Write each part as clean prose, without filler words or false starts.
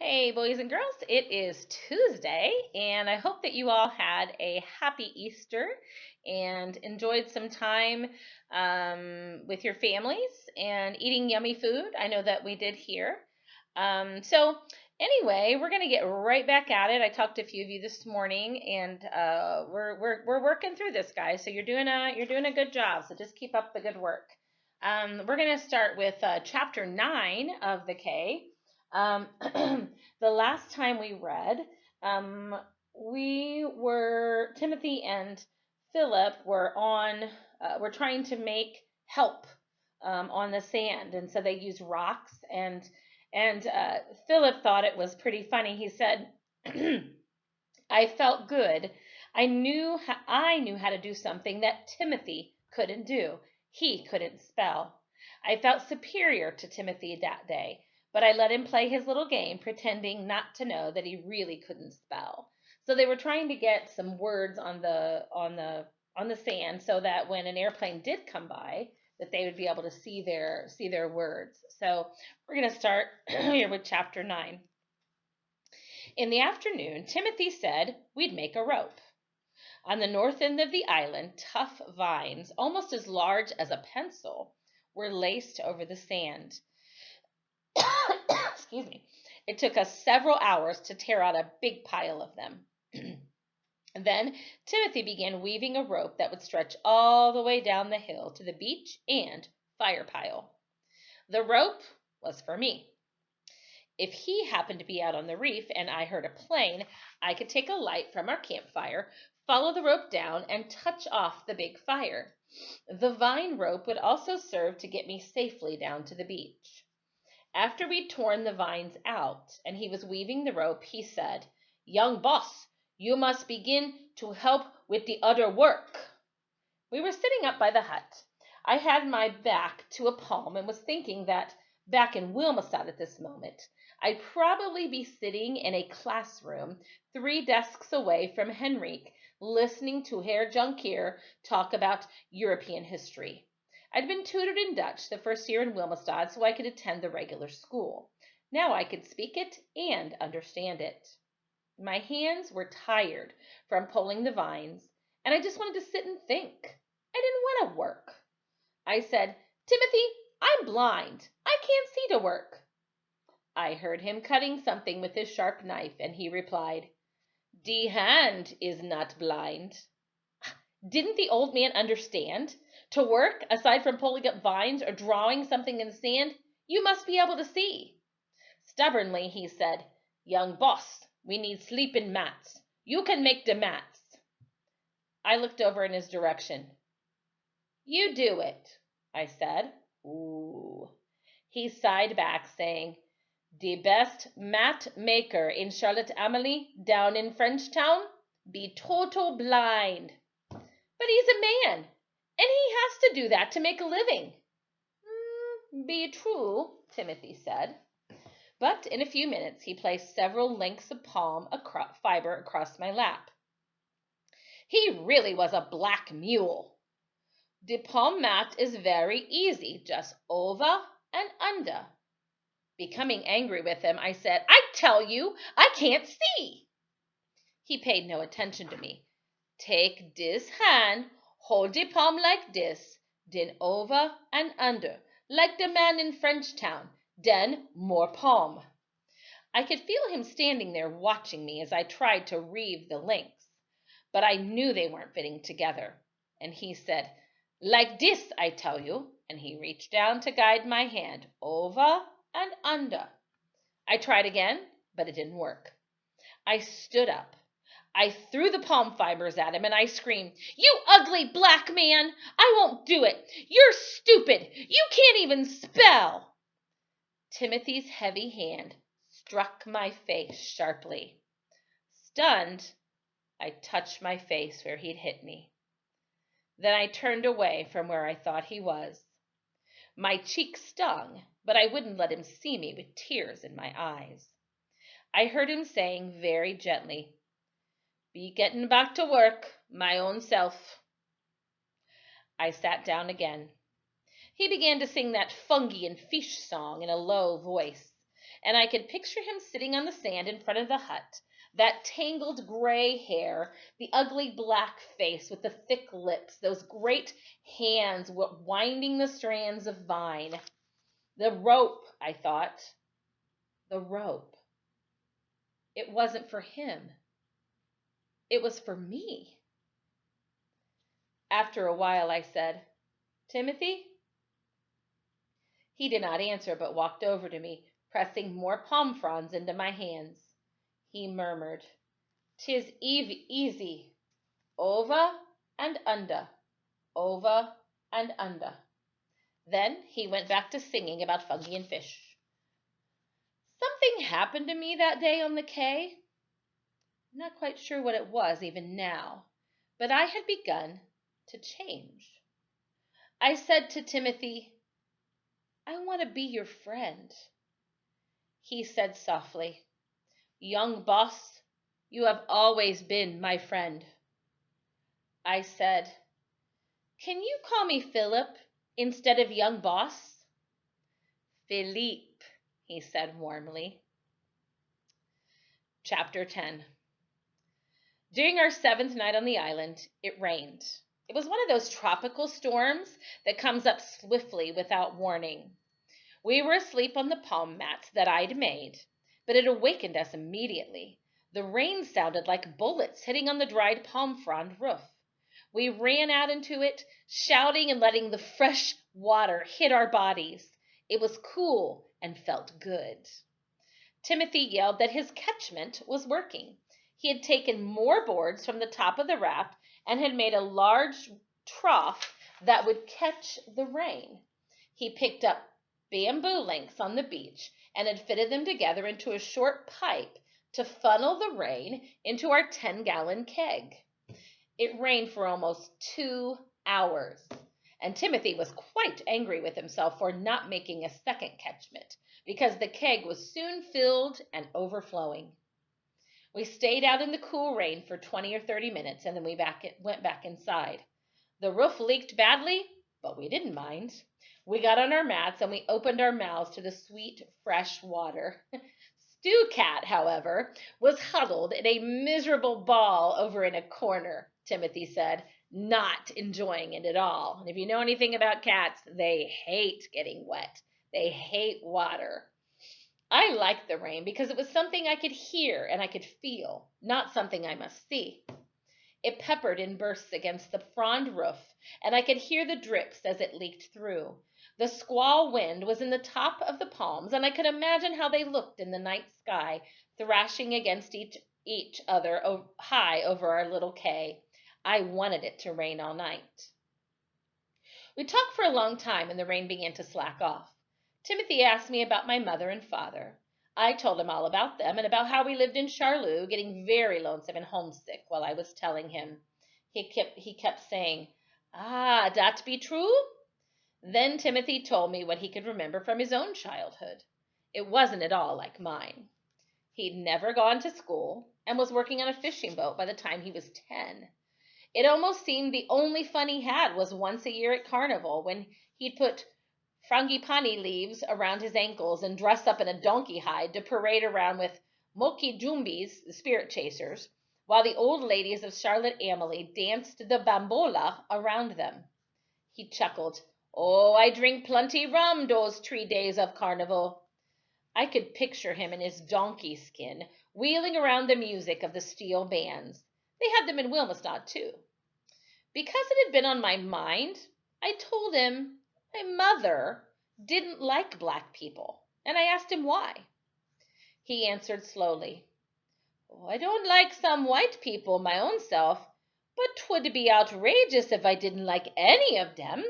Hey, boys and girls, it is Tuesday, and I hope that you all had a happy Easter and enjoyed some time with your families and eating yummy food. I know that we did here. Anyway, we're gonna get right back at it. I talked to a few of you this morning, and we're working through this, guys. So you're doing a good job. So just keep up the good work. We're gonna start with chapter 9 of the K. Um, the last time we read, Timothy and Philip were trying to make help on the sand, and so they used rocks. And Philip thought it was pretty funny. He said, "I felt good. I knew how to do something that Timothy couldn't do. He couldn't spell. I felt superior to Timothy that day, but I let him play his little game, pretending not to know that he really couldn't spell." So they were trying to get some words on the sand so that when an airplane did come by, that they would be able to see their words. So we're going to start here with chapter 9. In the afternoon, Timothy said we'd make a rope. On the north end of the island, tough vines, almost as large as a pencil, were laced over the sand. Excuse me. It took us several hours to tear out a big pile of them. Then Timothy began weaving a rope that would stretch all the way down the hill to the beach and fire pile. The rope was for me. If he happened to be out on the reef and I heard a plane, I could take a light from our campfire, follow the rope down, and touch off the big fire. The vine rope would also serve to get me safely down to the beach. After we'd torn the vines out and he was weaving the rope, he said, "Young boss, you must begin to help with the other work." We were sitting up by the hut. I had my back to a palm and was thinking that back in Wilmestad at this moment, I'd probably be sitting in a classroom 3 desks away from Henrique, listening to Herr Junkier talk about European history. I'd been tutored in Dutch the first year in Wilmestad so I could attend the regular school. Now I could speak it and understand it. My hands were tired from pulling the vines, and I just wanted to sit and think. I didn't want to work. I said, "Timothy, I'm blind. I can't see to work." I heard him cutting something with his sharp knife, and he replied, "Die hand is not blind." Didn't the old man understand? To work, aside from pulling up vines or drawing something in the sand, you must be able to see. Stubbornly, he said, "Young boss, we need sleeping mats. You can make the mats." I looked over in his direction. "You do it," I said. Ooh. He sighed back, saying, "The best mat maker in Charlotte Amalie down in Frenchtown be total blind." "But he's a man, and he has to do that to make a living." "Be true," Timothy said. But in a few minutes he placed several lengths of palm fiber across my lap. He really was a black mule. "The palm mat is very easy, just over and under." Becoming angry with him, I said, "I tell you, I can't see." He paid no attention to me. "Take this hand, hold the palm like this, then over and under, like the man in Frenchtown, then more palm." I could feel him standing there watching me as I tried to reeve the links, but I knew they weren't fitting together. And he said, "Like this, I tell you," and he reached down to guide my hand over and under. I tried again, but it didn't work. I stood up. I threw the palm fibers at him and I screamed, "You ugly black man! I won't do it! You're stupid! You can't even spell!" Timothy's heavy hand struck my face sharply. Stunned, I touched my face where he'd hit me. Then I turned away from where I thought he was. My cheek stung, but I wouldn't let him see me with tears in my eyes. I heard him saying very gently, "Be getting back to work, my own self." I sat down again. He began to sing that fungi and fish song in a low voice, and I could picture him sitting on the sand in front of the hut, that tangled gray hair, the ugly black face with the thick lips, those great hands winding the strands of vine. The rope, I thought. The rope. It wasn't for him. It was for me. After a while, I said, "Timothy?" He did not answer, but walked over to me, pressing more palm fronds into my hands. He murmured, "'Tis easy. Over and under, over and under." Then he went back to singing about fungi and fish. Something happened to me that day on the quay. I'm not quite sure what it was even now, but I had begun to change. I said to Timothy, "I want to be your friend." He said softly, "Young boss, you have always been my friend." I said, "Can you call me Philip instead of young boss?" "Philippe," he said warmly. Chapter 10. During our 7th night on the island, it rained. It was one of those tropical storms that comes up swiftly without warning. We were asleep on the palm mats that I'd made, but it awakened us immediately. The rain sounded like bullets hitting on the dried palm frond roof. We ran out into it, shouting and letting the fresh water hit our bodies. It was cool and felt good. Timothy yelled that his catchment was working. He had taken more boards from the top of the raft and had made a large trough that would catch the rain. He picked up bamboo lengths on the beach and had fitted them together into a short pipe to funnel the rain into our 10-gallon keg. It rained for almost 2 hours, and Timothy was quite angry with himself for not making a second catchment, because the keg was soon filled and overflowing. We stayed out in the cool rain for 20 or 30 minutes, and then we went back inside. The roof leaked badly, but we didn't mind. We got on our mats and we opened our mouths to the sweet, fresh water. Stew Cat, however, was huddled in a miserable ball over in a corner, Timothy said, not enjoying it at all. And if you know anything about cats, they hate getting wet. They hate water. I liked the rain because it was something I could hear and I could feel, not something I must see. It peppered in bursts against the frond roof, and I could hear the drips as it leaked through. The squall wind was in the top of the palms, and I could imagine how they looked in the night sky, thrashing against each other high over our little quay. I wanted it to rain all night. We talked for a long time, and the rain began to slack off. Timothy asked me about my mother and father. I told him all about them and about how we lived in Charlou, getting very lonesome and homesick while I was telling him. He kept saying, "Ah, that be true?" Then Timothy told me what he could remember from his own childhood. It wasn't at all like mine. He'd never gone to school and was working on a fishing boat by the time he was 10. It almost seemed the only fun he had was once a year at carnival, when he'd put frangipani leaves around his ankles and dress up in a donkey hide to parade around with moki jumbis, the spirit chasers, while the old ladies of Charlotte Amalie danced the bambola around them. He chuckled, "Oh, I drink plenty rum those 3 days of carnival." I could picture him in his donkey skin, wheeling around the music of the steel bands. They had them in Wilmestad, too. Because it had been on my mind, I told him my mother didn't like black people, and I asked him why. He answered slowly, "Oh, I don't like some white people my own self, but 'twould be outrageous if I didn't like any of them."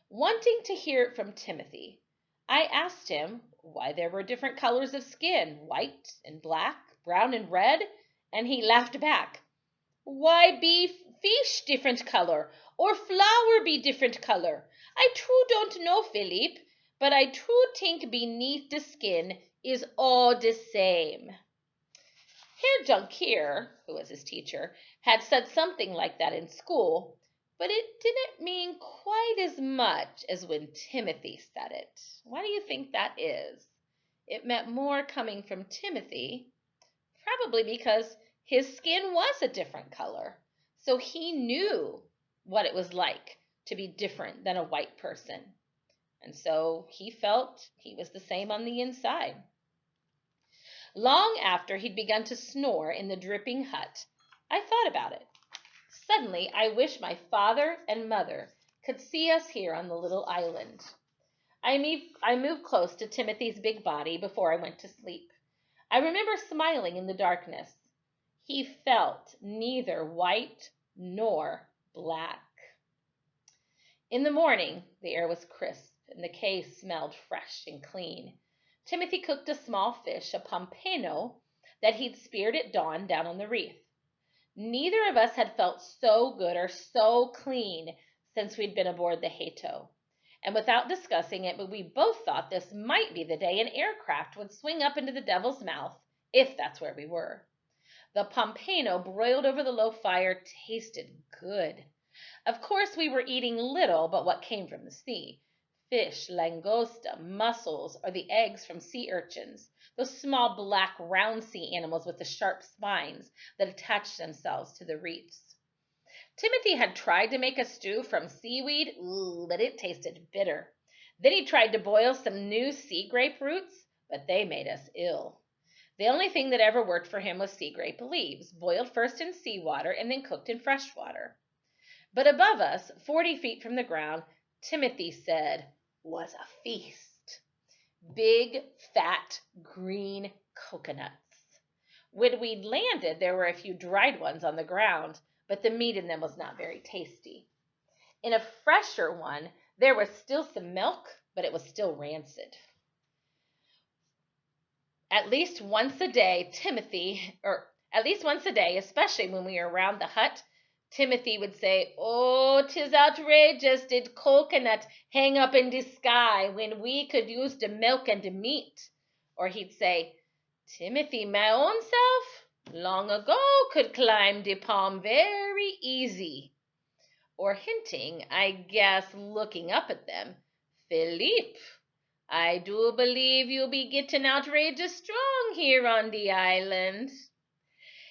Wanting to hear it from Timothy, I asked him why there were different colors of skin, white and black, brown and red, and he laughed back. "Why be fish different color, or flower be different color? I true don't know, Philippe, but I true think beneath the skin is all the same." Herr Junkier, who was his teacher, had said something like that in school, but it didn't mean quite as much as when Timothy said it. Why do you think that is? it meant more coming from Timothy, probably because his skin was a different color. So he knew what it was like to be different than a white person. And so he felt he was the same on the inside. Long after he'd begun to snore in the dripping hut, I thought about it. Suddenly, I wished my father and mother could see us here on the little island. I moved close to Timothy's big body before I went to sleep. I remember smiling in the darkness. He felt neither white nor black. In the morning, the air was crisp and the cave smelled fresh and clean. Timothy cooked a small fish, a pompano, that he'd speared at dawn down on the reef. Neither of us had felt so good or so clean since we'd been aboard the Hato. And without discussing it, but we both thought this might be the day an aircraft would swing up into the Devil's Mouth, if that's where we were. The pompano broiled over the low fire tasted good. Of course, we were eating little but what came from the sea. Fish, langosta, mussels, or the eggs from sea urchins, those small black round sea animals with the sharp spines that attach themselves to the reefs. Timothy had tried to make a stew from seaweed, but it tasted bitter. Then he tried to boil some new sea grape roots, but they made us ill. The only thing that ever worked for him was sea grape leaves, boiled first in seawater and then cooked in fresh water. But above us, 40 feet from the ground, Timothy said, was a feast. Big, fat, green coconuts. When we'd landed, there were a few dried ones on the ground, but the meat in them was not very tasty. In a fresher one, there was still some milk, but it was still rancid. At least once a day, especially when we were around the hut, Timothy would say, "Oh, 'tis outrageous, did coconut hang up in the sky when we could use the milk and the meat?" Or he'd say, "Timothy, my own self, long ago could climb the palm very easy." Or hinting, I guess, looking up at them, "Philippe, I do believe you'll be getting outrageous strong here on the island."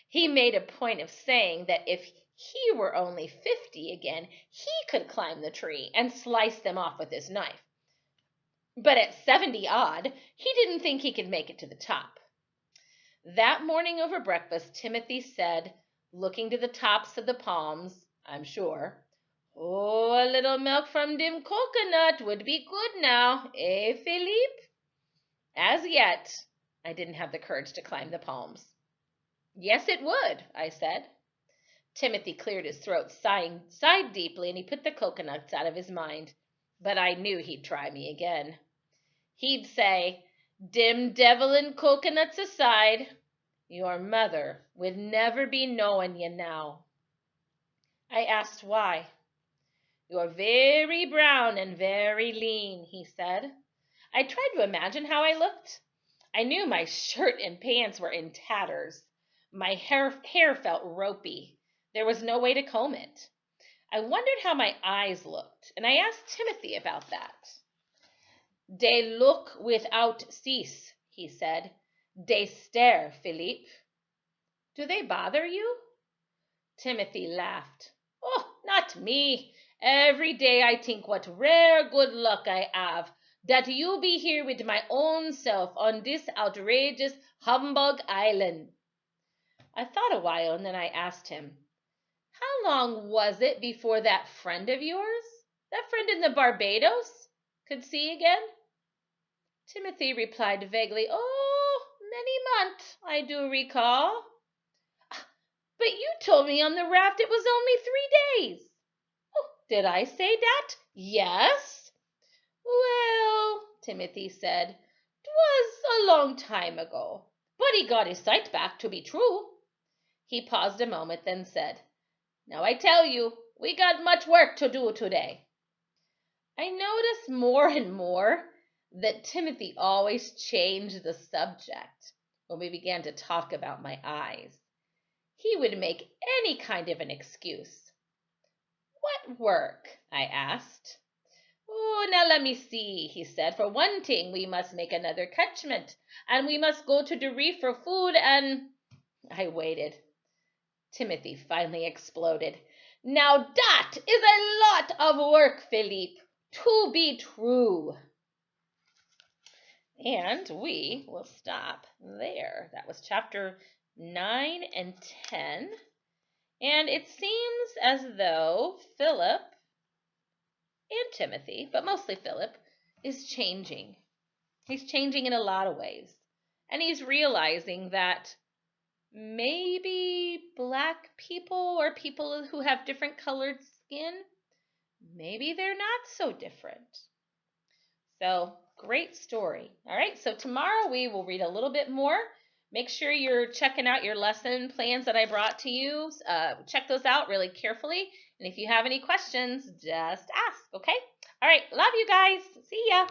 He made a point of saying that if he were only 50 again, he could climb the tree and slice them off with his knife. But at 70 odd, he didn't think he could make it to the top. That morning over breakfast, Timothy said, looking to the tops of the palms, I'm sure, "Oh, a little milk from dim coconut would be good now, eh, Philippe?" As yet, I didn't have the courage to climb the palms. "Yes, it would," I said. Timothy cleared his throat, sighed deeply, and he put the coconuts out of his mind. But I knew he'd try me again. He'd say, "Dim devilin' coconuts aside, your mother would never be knowin' you now." I asked why. "You're very brown and very lean," he said. I tried to imagine how I looked. I knew my shirt and pants were in tatters. My hair felt ropey. There was no way to comb it. I wondered how my eyes looked, and I asked Timothy about that. "They look without cease," he said. "They stare, Philippe." "Do they bother you?" Timothy laughed. "Oh, not me. Every day I think what rare good luck I have that you be here with my own self on this outrageous humbug island." I thought a while, and then I asked him, "How long was it before that friend of yours, that friend in the Barbados, could see again?" Timothy replied vaguely, "Oh, many months, I do recall." "But you told me on the raft it was only 3 days." "Oh, did I say that?" "Yes." "Well," Timothy said, "'twas a long time ago, but he got his sight back, to be true." He paused a moment, then said, "Now I tell you, we got much work to do today." I noticed more and more that Timothy always changed the subject when we began to talk about my eyes. He would make any kind of an excuse. "What work?" I asked. Oh, now let me see, he said. For one thing, we must make another catchment, and we must go to the reef for food and... I waited. Timothy finally exploded. Now that is a lot of work, Philippe. To be true. And we will stop there. That was chapter 9 and 10. And it seems as though Philip and Timothy, but mostly Philip, is changing. He's changing in a lot of ways. And he's realizing that maybe black people or people who have different colored skin, maybe they're not so different. So, great story. All right, so tomorrow we will read a little bit more. Make sure you're checking out your lesson plans that I brought to you. Check those out really carefully. And if you have any questions, just ask, okay? All right, love you guys. See ya.